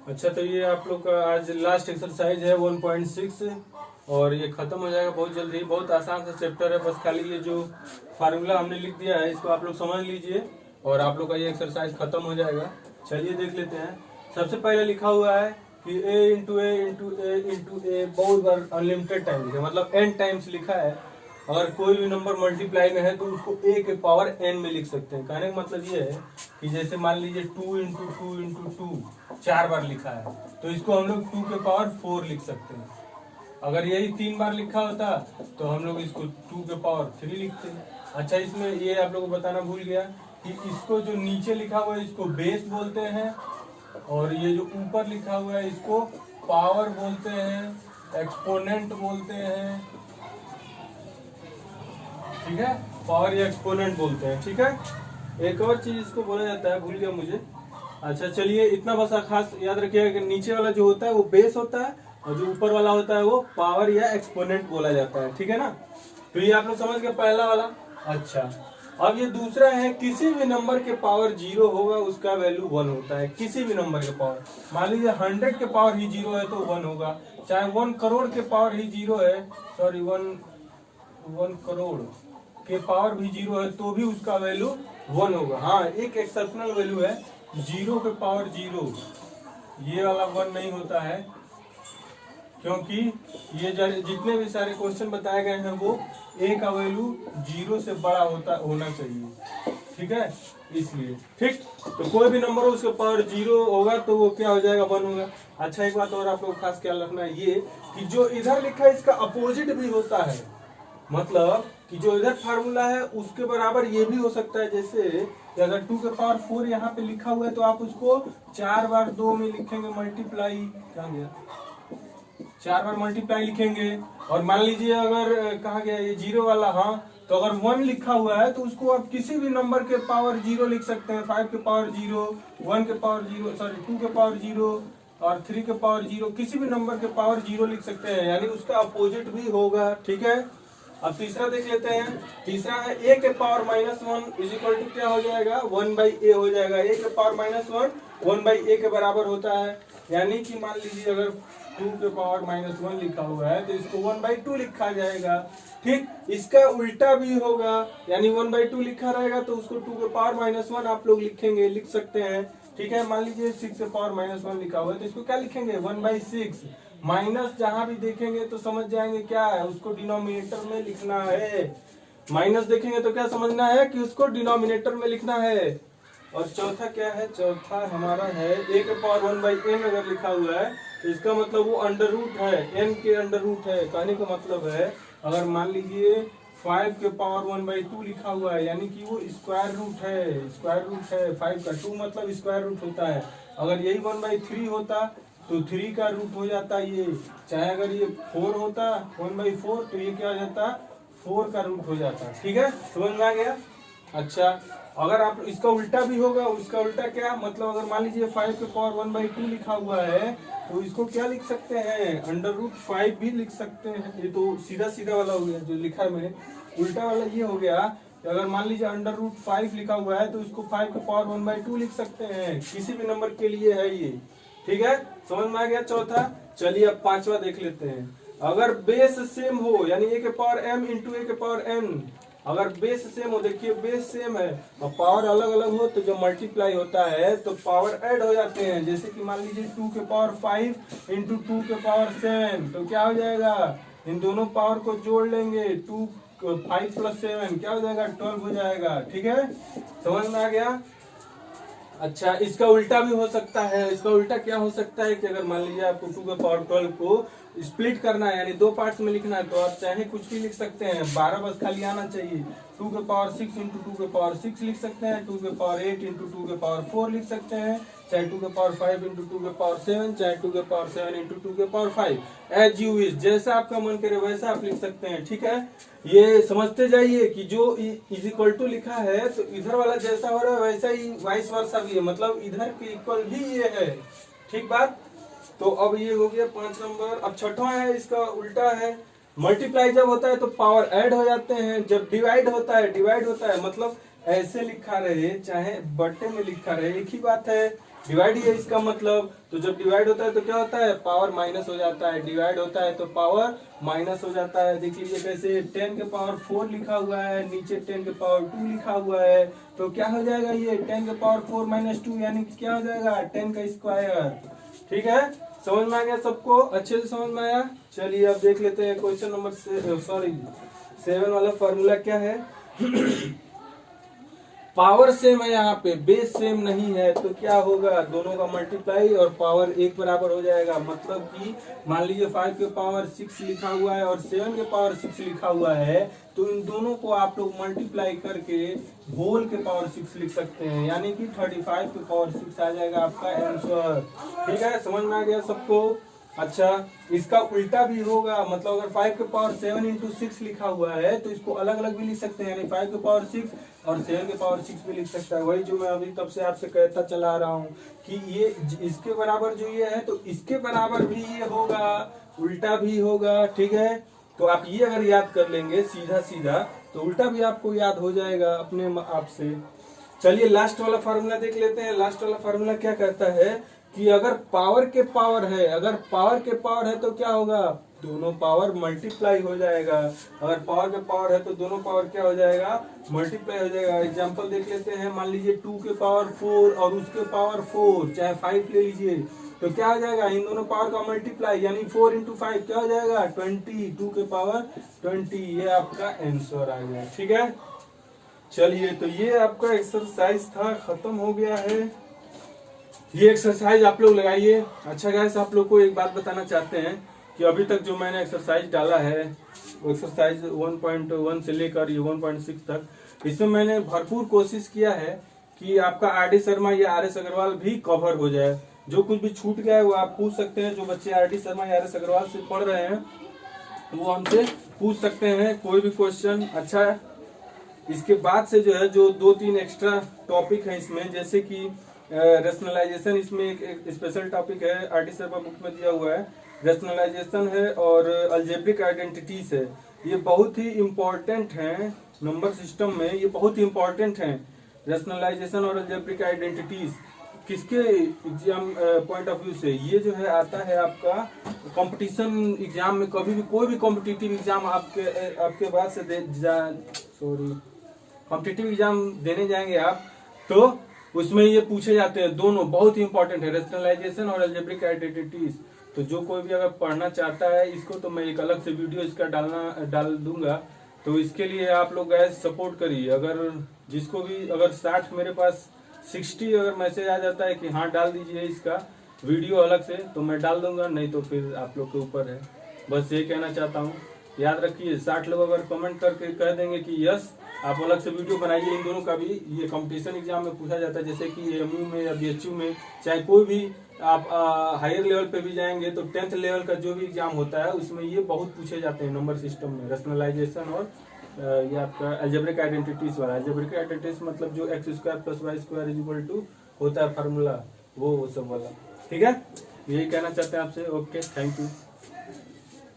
अच्छा, तो ये आप लोग का आज लास्ट एक्सरसाइज है 1.6 और ये खत्म हो जाएगा बहुत जल्दी। बहुत आसान सा चैप्टर है, बस खाली ये जो फार्मूला हमने लिख दिया है इसको आप लोग समझ लीजिए और आप लोग का ये एक्सरसाइज खत्म हो जाएगा। चलिए देख लेते हैं। सबसे पहले लिखा हुआ है कि a into A into A into A बहुत बार अनलिमिटेड टाइम लिखा, मतलब n टाइम्स लिखा है। अगर कोई भी नंबर मल्टीप्लाई में है तो उसको a के पावर n में लिख सकते हैं। कहने का मतलब ये है कि जैसे मान लीजिए 2 इंटू टू इंटू टू 4 बार लिखा है तो इसको हम लोग 2 के पावर 4 लिख सकते हैं। अगर यही 3 बार लिखा होता तो हम लोग इसको 2 के पावर 3 लिखते। अच्छा, इसमें ये आप लोगों को बताना भूल गया कि इसको जो नीचे लिखा हुआ है इसको बेस बोलते हैं और ये जो ऊपर लिखा हुआ है इसको पावर बोलते हैं, एक्सपोनेंट बोलते हैं। ठीक है, पावर या एक्सपोनेंट बोलते हैं। ठीक है, एक और चीज इसको बोला जाता है, भूल गया मुझे। अच्छा चलिए, इतना बस खास याद रखिएगा कि नीचे वाला जो होता है वो बेस होता है और जो ऊपर वाला होता है वो पावर या एक्सपोनेंट बोला जाता है। ठीक है ना, तो ये आप लोग समझ गए पहला वाला। अच्छा, अब ये दूसरा है, किसी भी नंबर के पावर 0 होगा उसका वैल्यू 1 होता है। किसी भी नंबर के पावर, मान लीजिए 100 के पावर ही 0 है तो 1 होगा। चाहे 1 करोड़ के पावर ही 0 है, सॉरी 1 करोड़ के पावर भी 0 है तो भी उसका वैल्यू 1 होगा। हाँ, एक एक्सेप्शनल वैल्यू है, 0 के पावर 0, ये वाला 1 नहीं होता है क्योंकि ये जितने भी सारे क्वेश्चन बताए गए हैं वो a का वैल्यू 0 से बड़ा होना चाहिए। ठीक है, इसलिए ठीक। तो कोई भी नंबर हो उसके पावर 0 होगा तो वो क्या हो जाएगा, 1 होगा। अच्छा, एक बात और आप लोग खास ख्याल रखना है ये कि जो इधर लिखा है इसका अपोजिट भी होता है। मतलब कि जो इधर फार्मूला है उसके बराबर ये भी हो सकता है। जैसे अगर 2 के पावर 4 यहाँ पे लिखा हुआ है तो आप उसको 4 बार 2 में लिखेंगे मल्टीप्लाई, क्या गया 4 बार मल्टीप्लाई लिखेंगे। और मान लीजिए अगर कहा गया ये 0 वाला, हाँ, तो अगर 1 लिखा हुआ है तो उसको आप किसी भी नंबर के पावर 0 लिख सकते हैं। 5 के पावर 0, 1 के पावर 0, सॉरी 2 के पावर 0 और 3 के पावर 0, किसी भी नंबर के पावर 0 लिख सकते हैं, यानी उसका अपोजिट भी होगा। ठीक है, अब तीसरा देख लेते हैं। तीसरा है a के पावर -1 इज इक्वल टू क्या हो जाएगा, 1/a हो जाएगा। a के पावर -1 1/a के बराबर होता है, यानी कि मान लीजिए अगर 2 के पावर -1 लिखा हुआ है तो इसको 1/2 लिखा जाएगा। ठीक, इसका उल्टा भी होगा, यानी 1/2 लिखा रहेगा तो उसको 2 के पावर -1 आप लोग लिख सकते हैं। ठीक है, मान लीजिए 6 के पावर -1 लिखा हुआ है तो इसको क्या लिखेंगे, 1/6। माइनस जहां भी देखेंगे तो समझ जाएंगे क्या है, उसको डिनोमिनेटर में लिखना है। माइनस देखेंगे तो क्या समझना है कि उसको डिनोमिनेटर में लिखना है। और चौथा क्या है, चौथा हमारा है a के पावर 1/n अगर लिखा हुआ है तो इसका मतलब वो अंडर रूट है, n के अंडर रूट है। कहने का मतलब है अगर मान लीजिए 5 के पावर 1/2 लिखा हुआ है यानी कि वो स्क्वायर रूट है। स्क्वायर रूट है 5 का, 2 मतलब स्क्वायर रूट होता है। अगर यही 1/3 होता तो 3 का रूट हो जाता ये। चाहे अगर ये 4 होता 1/4 तो ये क्या हो जाता, 4 का रूट हो जाता। ठीक है, समझ में आ गया। अच्छा, अगर आप इसका उल्टा भी होगा, उसका उल्टा क्या मतलब, अगर मान लीजिए 5 के पावर 1/2 लिखा हुआ है तो इसको क्या लिख सकते हैं, √5 भी लिख सकते हैं। ये तो सीधा सीधा वाला हो गया जो लिखा है मैंने। उल्टा वाला ये हो गया कि अगर मान लीजिए √5 लिखा हुआ है तो इसको 5 के पावर 1/2 लिख सकते हैं। किसी भी नंबर के लिए है ये। ठीक है, समझ में आ गया चौथा। चलिए अब पांचवा देख लेते हैं। अगर बेस सेम हो, यानी a के पावर m इंटू a के पावर n, अगर बेस सेम हो, देखिए बेस सेम है और पावर अलग अलग हो तो जो मल्टीप्लाई होता है तो पावर ऐड हो जाते हैं। जैसे कि मान लीजिए 2 के पावर 5 इंटू 2 के पावर 7 तो क्या हो जाएगा, इन दोनों पावर को जोड़ लेंगे, 5 + 7 क्या हो जाएगा, 12 हो जाएगा। ठीक है, समझ में आ गया। अच्छा, इसका उल्टा भी हो सकता है। इसका उल्टा क्या हो सकता है कि अगर मान लीजिए आपको 2 के पावर 12 को स्प्लिट करना है यानी 2 पार्ट्स में लिखना है तो आप चाहे कुछ भी लिख सकते हैं, 12 बस खाली आना चाहिए। 2 के पावर 6 इंटू 2 के पावर 6 लिख सकते हैं, 2 के पावर 8 इंटू 2 के पावर 4 लिख सकते हैं, चाहे 2 के पावर 5 इंटू 2 के पावर 7, चाहे 2 के पावर 7 इंटू 2 के पावर 5। एज यू विश, जैसा आपका मन करे वैसा आप लिख सकते हैं। ठीक है, ये समझते जाइए कि जो इज इक्वल टू लिखा है तो इधर वाला जैसा हो रहा है वैसा ही वाइस वर्सा भी है, मतलब इधर के इक्वल भी ये है। ठीक बात। तो अब ये हो गया 5 नंबर। अब छठवां है, इसका उल्टा है। मल्टीप्लाई जब होता है तो पावर ऐड हो जाते हैं, जब डिवाइड होता है मतलब ऐसे लिखा रहे चाहे बट्टे में लिखा रहे एक ही बात है। डिवाइड ही है इसका मतलब। तो जब डिवाइड होता है तो क्या होता है, पावर माइनस हो जाता है, डिवाइड होता है तो पावर माइनस हो जाता है। देख लीजिए कैसे 10 के पावर 4 लिखा हुआ है, नीचे 10 के पावर 2 लिखा हुआ है, तो क्या हो जाएगा ये 10 के पावर 4 माइनस 2 यानी कि क्या हो जाएगा 10 का स्क्वायर। ठीक है, समझ में आ गया सबको, अच्छे से समझ में आया। चलिए अब देख लेते हैं क्वेश्चन नंबर 7 वाला फॉर्मूला क्या है। पावर सेम है, यहाँ पे बेस सेम नहीं है, तो क्या होगा, दोनों का मल्टीप्लाई और पावर एक बराबर हो जाएगा। मतलब कि मान लीजिए 5 के पावर 6 लिखा हुआ है और 7 के पावर 6 लिखा हुआ है, तो इन दोनों को आप लोग मल्टीप्लाई करके होल के पावर 6 लिख सकते हैं, यानी कि 35 के पावर 6 आ जाएगा आपका आंसर। ठीक है, समझ में आ गया सबको। अच्छा, इसका उल्टा भी होगा, मतलब अगर 5 के पावर 7 इंटू 6 लिखा हुआ है तो इसको अलग अलग भी लिख सकते हैं, यानी 5 के पावर 6 और 7 के पावर 6 भी लिख सकता है। वही जो मैं अभी तब से आपसे कहता चला रहा हूँ कि ये इसके बराबर जो ये है तो इसके बराबर भी ये होगा, उल्टा भी होगा। ठीक है, तो आप ये अगर याद कर लेंगे सीधा सीधा तो उल्टा भी आपको याद हो जाएगा अपने आप से। चलिए लास्ट वाला फार्मूला देख लेते हैं। लास्ट वाला फार्मूला क्या कहता है कि अगर पावर के पावर है, अगर पावर के पावर है तो क्या होगा, दोनों पावर मल्टीप्लाई हो जाएगा। अगर पावर के पावर है तो दोनों पावर क्या हो जाएगा, मल्टीप्लाई हो जाएगा। एग्जांपल देख लेते हैं, मान लीजिए 2 के पावर 4 और उसके पावर 4 चाहे 5 ले लीजिए, तो क्या हो जाएगा, इन दोनों पावर का मल्टीप्लाई यानी 4 इंटू 5 क्या हो जाएगा 20, 2 के पावर 20, ये आपका आंसर आ गया। ठीक है, चलिए तो ये आपका एक्सरसाइज था, खत्म हो गया है। ये एक्सरसाइज आप लोग लगाइए। अच्छा गाइस, आप लोग को एक बात बताना चाहते हैं कि अभी तक जो मैंने एक्सरसाइज डाला है वो एक्सरसाइज 1.1 से लेकर ये 1.6 तक, इसमें मैंने भरपूर कोशिश किया है कि आपका आर डी शर्मा या आर एस अग्रवाल भी कवर हो जाए। जो कुछ भी छूट गया है वो आप पूछ सकते हैं, जो बच्चे आर डी शर्मा या आर एस अग्रवाल से पढ़ रहे हैं वो हमसे पूछ सकते हैं कोई भी क्वेश्चन। अच्छा, इसके बाद से जो है जो 2-3 एक्स्ट्रा टॉपिक है इसमें, जैसे कि रेशनलाइजेशन, इसमें एक स्पेशल टॉपिक है आर डी शर्मा बुक में दिया हुआ है, रेशनलाइजेशन है और अलजेब्रिक आइडेंटिटीज है। ये बहुत ही इम्पोर्टेंट है नंबर सिस्टम में, ये बहुत ही इम्पोर्टेंट है रेशनलाइजेशन और अलजेब्रिक आइडेंटिटीज। किसके एग्जाम पॉइंट ऑफ व्यू से, ये जो है आता है आपका कंपटीशन एग्जाम में, कभी भी कोई भी कॉम्पिटिटिव एग्जाम आपके बाद से कॉम्पिटिटिव एग्जाम देने जाएंगे आप तो उसमें ये पूछे जाते हैं, दोनों बहुत ही इंपॉर्टेंट है, रेशनलाइजेशन और अलजेब्रिक आइडेंटिटीज। तो जो कोई भी अगर पढ़ना चाहता है इसको, तो मैं एक अलग से वीडियो इसका डाल दूंगा, तो इसके लिए आप लोग गैस सपोर्ट करिए। अगर जिसको भी अगर 60 मेरे पास 60 अगर मैसेज आ जाता है कि हाँ डाल दीजिए इसका वीडियो अलग से, तो मैं डाल दूंगा, नहीं तो फिर आप लोग के ऊपर है। बस ये कहना चाहता हूँ, याद रखिए 60 लोग अगर कमेंट करके कह देंगे कि यस आप अलग से वीडियो बनाइए इन दोनों का भी, ये कंपटीशन एग्जाम में पूछा जाता है, जैसे कि एमयू में या बीएचयू में, चाहे कोई भी आप हायर लेवल पे भी जाएंगे तो 10th लेवल का जो भी एग्जाम होता है उसमें ये बहुत पूछे जाते हैं नंबर सिस्टम में, रेशनलाइजेशन और ये आपका अलजेब्रिक आइडेंटिटीज वाला। अलजेब्रिक आइडेंटिटीज मतलब जो x² + y² = होता है फार्मूला, वो सब वाला। ठीक है, यही कहना चाहते हैं आपसे। Okay, thank you.